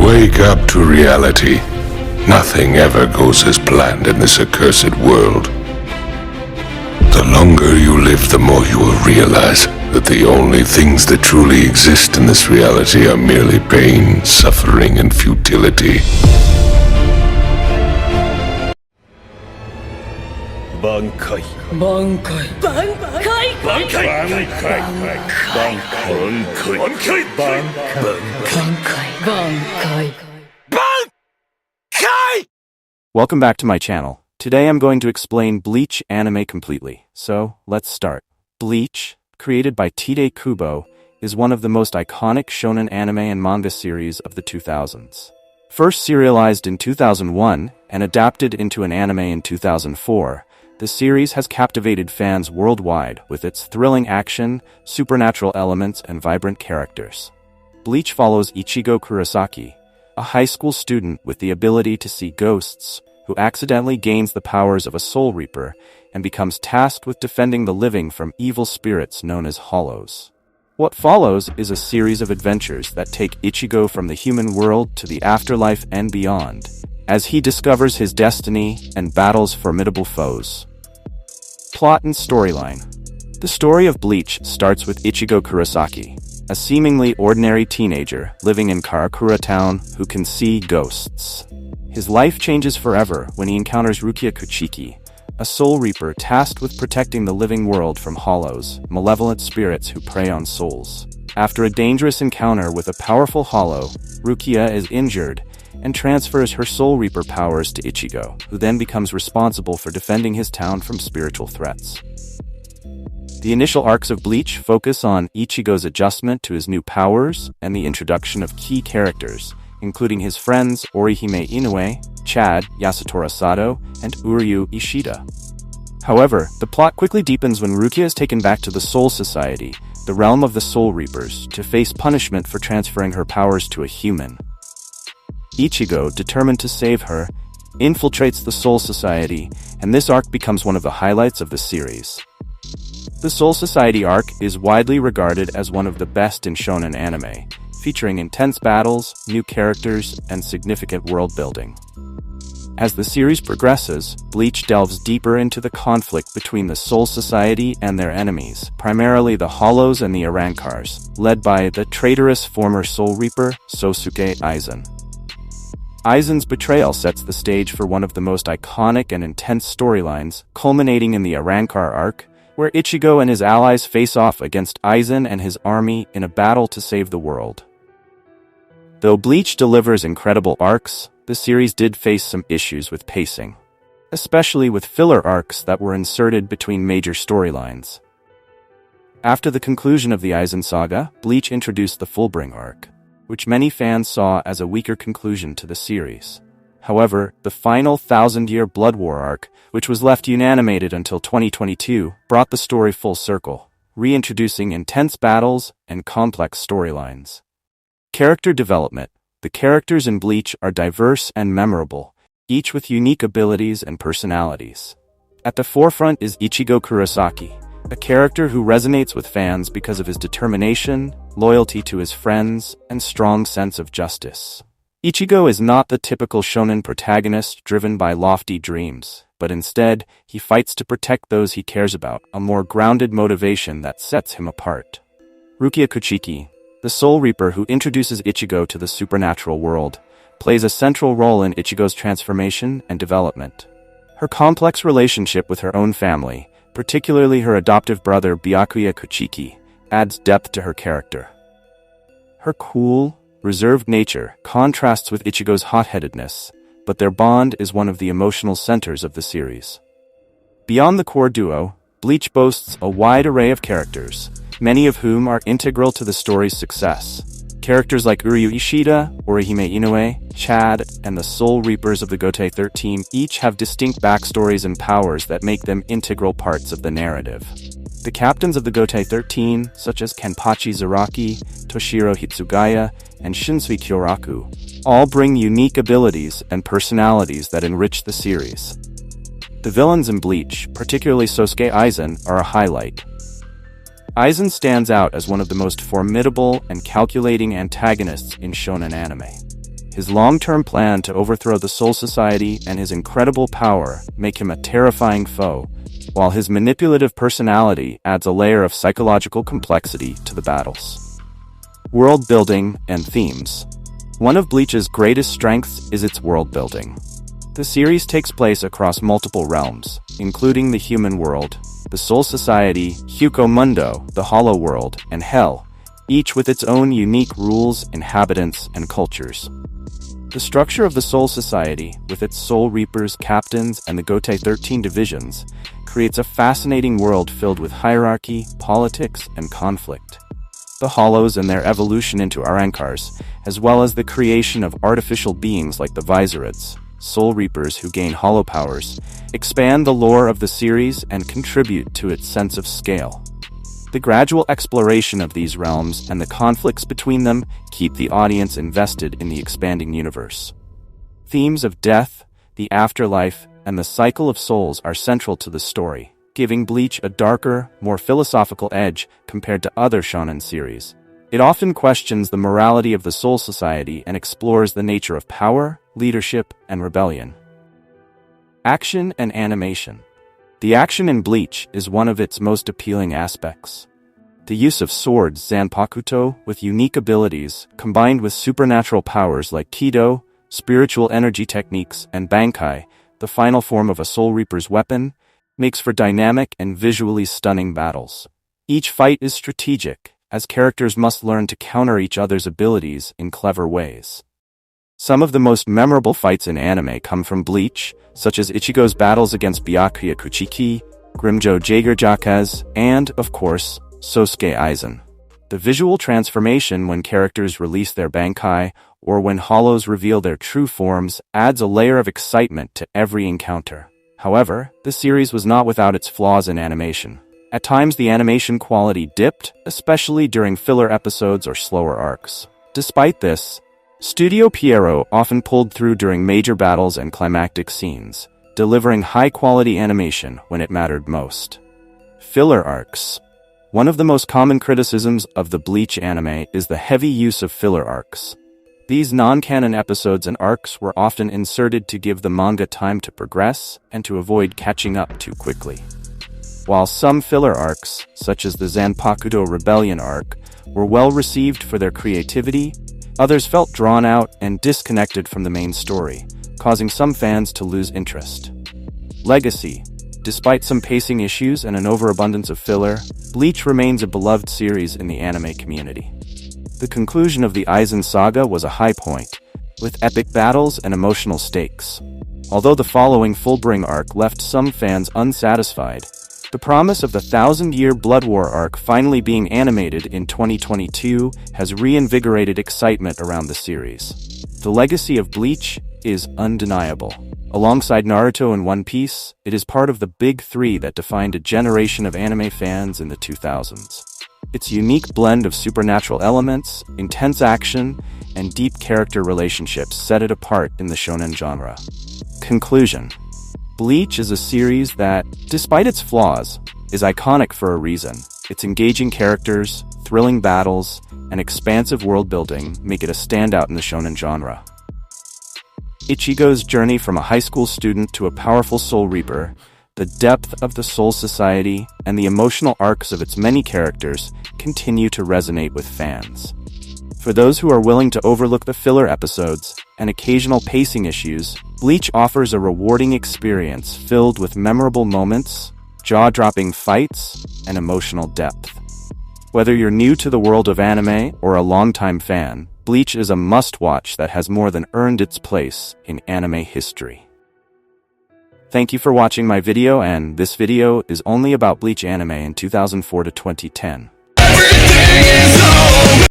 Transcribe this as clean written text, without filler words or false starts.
Wake up to reality. Nothing ever goes as planned in this accursed world. The longer you live, the more you will realize that the only things that truly exist in this reality are merely pain, suffering, and futility. Bankai. Bankai. Bankai. Bankai. Bankai. Bankai. Bankai. Welcome back to my channel. Today I'm going to explain Bleach anime completely. So, let's start. Bleach, created by Tite Kubo, is one of the most iconic shonen anime and manga series of the 2000s. First serialized in 2001 and adapted into an anime in 2004, the series has captivated fans worldwide with its thrilling action, supernatural elements, and vibrant characters. Bleach follows Ichigo Kurosaki, a high school student with the ability to see ghosts, who accidentally gains the powers of a soul reaper and becomes tasked with defending the living from evil spirits known as hollows. What follows is a series of adventures that take Ichigo from the human world to the afterlife and beyond, as he discovers his destiny and battles formidable foes. Plot and storyline. The story of Bleach starts with Ichigo Kurosaki, a seemingly ordinary teenager living in Karakura Town who can see ghosts. His life changes forever when he encounters Rukia Kuchiki, a soul reaper tasked with protecting the living world from hollows, malevolent spirits who prey on souls. After a dangerous encounter with a powerful hollow, Rukia is injured and transfers her soul reaper powers to Ichigo, who then becomes responsible for defending his town from spiritual threats. The initial arcs of Bleach focus on Ichigo's adjustment to his new powers and the introduction of key characters, including his friends Orihime Inoue, Chad, Yasutora Sato, and Uryu Ishida. However, the plot quickly deepens when Rukia is taken back to the Soul Society, the realm of the Soul Reapers, to face punishment for transferring her powers to a human. Ichigo, determined to save her, infiltrates the Soul Society, and this arc becomes one of the highlights of the series. The Soul Society arc is widely regarded as one of the best in shonen anime, featuring intense battles, new characters, and significant world building. As the series progresses, Bleach delves deeper into the conflict between the Soul Society and their enemies, primarily the Hollows and the Arankars, led by the traitorous former Soul Reaper, Sosuke Aizen. Aizen's betrayal sets the stage for one of the most iconic and intense storylines, culminating in the Arankar arc, where Ichigo and his allies face off against Aizen and his army in a battle to save the world. Though Bleach delivers incredible arcs, the series did face some issues with pacing, especially with filler arcs that were inserted between major storylines. After the conclusion of the Aizen saga, Bleach introduced the Fullbring arc, which many fans saw as a weaker conclusion to the series. However, the final Thousand-Year Blood War arc, which was left unanimated until 2022, brought the story full circle, reintroducing intense battles and complex storylines. Character development. The characters in Bleach are diverse and memorable, each with unique abilities and personalities. At the forefront is Ichigo Kurosaki, a character who resonates with fans because of his determination, loyalty to his friends, and strong sense of justice. Ichigo is not the typical shonen protagonist driven by lofty dreams, but instead, he fights to protect those he cares about, a more grounded motivation that sets him apart. Rukia Kuchiki, the Soul Reaper who introduces Ichigo to the supernatural world, plays a central role in Ichigo's transformation and development. Her complex relationship with her own family, particularly her adoptive brother Byakuya Kuchiki, adds depth to her character. Her cool, reserved nature contrasts with Ichigo's hot-headedness, but their bond is one of the emotional centers of the series. Beyond the core duo, Bleach boasts a wide array of characters, many of whom are integral to the story's success. Characters like Uryu Ishida, Orihime Inoue, Chad, and the Soul Reapers of the Gotei 13 each have distinct backstories and powers that make them integral parts of the narrative. The captains of the Gotei 13, such as Kenpachi Zaraki, Toshiro Hitsugaya, and Shinsui Kyoraku, all bring unique abilities and personalities that enrich the series. The villains in Bleach, particularly Sosuke Aizen, are a highlight. Aizen stands out as one of the most formidable and calculating antagonists in shonen anime. His long-term plan to overthrow the Soul Society and his incredible power make him a terrifying foe, while his manipulative personality adds a layer of psychological complexity to the battles. World building and themes. One of Bleach's greatest strengths is its world building. The series takes place across multiple realms, including the human world, the Soul Society, Hueco Mundo, the Hollow World, and Hell, each with its own unique rules, inhabitants, and cultures. The structure of the Soul Society, with its Soul Reapers, Captains, and the Gote 13 divisions, creates a fascinating world filled with hierarchy, politics, and conflict. The Hollows and their evolution into Arankars, as well as the creation of artificial beings like the Viserids, Soul Reapers who gain hollow powers, expand the lore of the series and contribute to its sense of scale. The gradual exploration of these realms and the conflicts between them keep the audience invested in the expanding universe. Themes of death, the afterlife, and the cycle of souls are central to the story, giving Bleach a darker, more philosophical edge compared to other shonen series. It often questions the morality of the Soul Society and explores the nature of power, leadership, and rebellion. Action and animation. The action in Bleach is one of its most appealing aspects. The use of swords Zanpakuto with unique abilities, combined with supernatural powers like Kido, spiritual energy techniques, and Bankai, the final form of a Soul Reaper's weapon, makes for dynamic and visually stunning battles. Each fight is strategic, as characters must learn to counter each other's abilities in clever ways. Some of the most memorable fights in anime come from Bleach, such as Ichigo's battles against Byakuya Kuchiki, Grimjo Jaeger-Jakaze, and, of course, Sosuke Aizen. The visual transformation when characters release their Bankai, or when Hollows reveal their true forms, adds a layer of excitement to every encounter. However, the series was not without its flaws in animation. At times the animation quality dipped, especially during filler episodes or slower arcs. Despite this, Studio Pierrot often pulled through during major battles and climactic scenes, delivering high-quality animation when it mattered most. Filler arcs. One of the most common criticisms of the Bleach anime is the heavy use of filler arcs. These non-canon episodes and arcs were often inserted to give the manga time to progress and to avoid catching up too quickly. While some filler arcs, such as the Zanpakuto Rebellion arc, were well received for their creativity, others felt drawn out and disconnected from the main story, causing some fans to lose interest. Legacy. Despite some pacing issues and an overabundance of filler, Bleach remains a beloved series in the anime community. The conclusion of the Aizen saga was a high point, with epic battles and emotional stakes. Although the following Fullbring arc left some fans unsatisfied, the promise of the 1,000-year Blood War arc finally being animated in 2022 has reinvigorated excitement around the series. The legacy of Bleach is undeniable. Alongside Naruto and One Piece, it is part of the big three that defined a generation of anime fans in the 2000s. Its unique blend of supernatural elements, intense action, and deep character relationships set it apart in the shonen genre. Conclusion. Bleach is a series that, despite its flaws, is iconic for a reason. Its engaging characters, thrilling battles, and expansive world-building make it a standout in the shonen genre. Ichigo's journey from a high school student to a powerful Soul Reaper, the depth of the Soul Society, and the emotional arcs of its many characters continue to resonate with fans. For those who are willing to overlook the filler episodes and occasional pacing issues, Bleach offers a rewarding experience filled with memorable moments, jaw-dropping fights, and emotional depth. Whether you're new to the world of anime or a longtime fan, Bleach is a must-watch that has more than earned its place in anime history. Thank you for watching my video, and this video is only about Bleach anime in 2004 to 2010.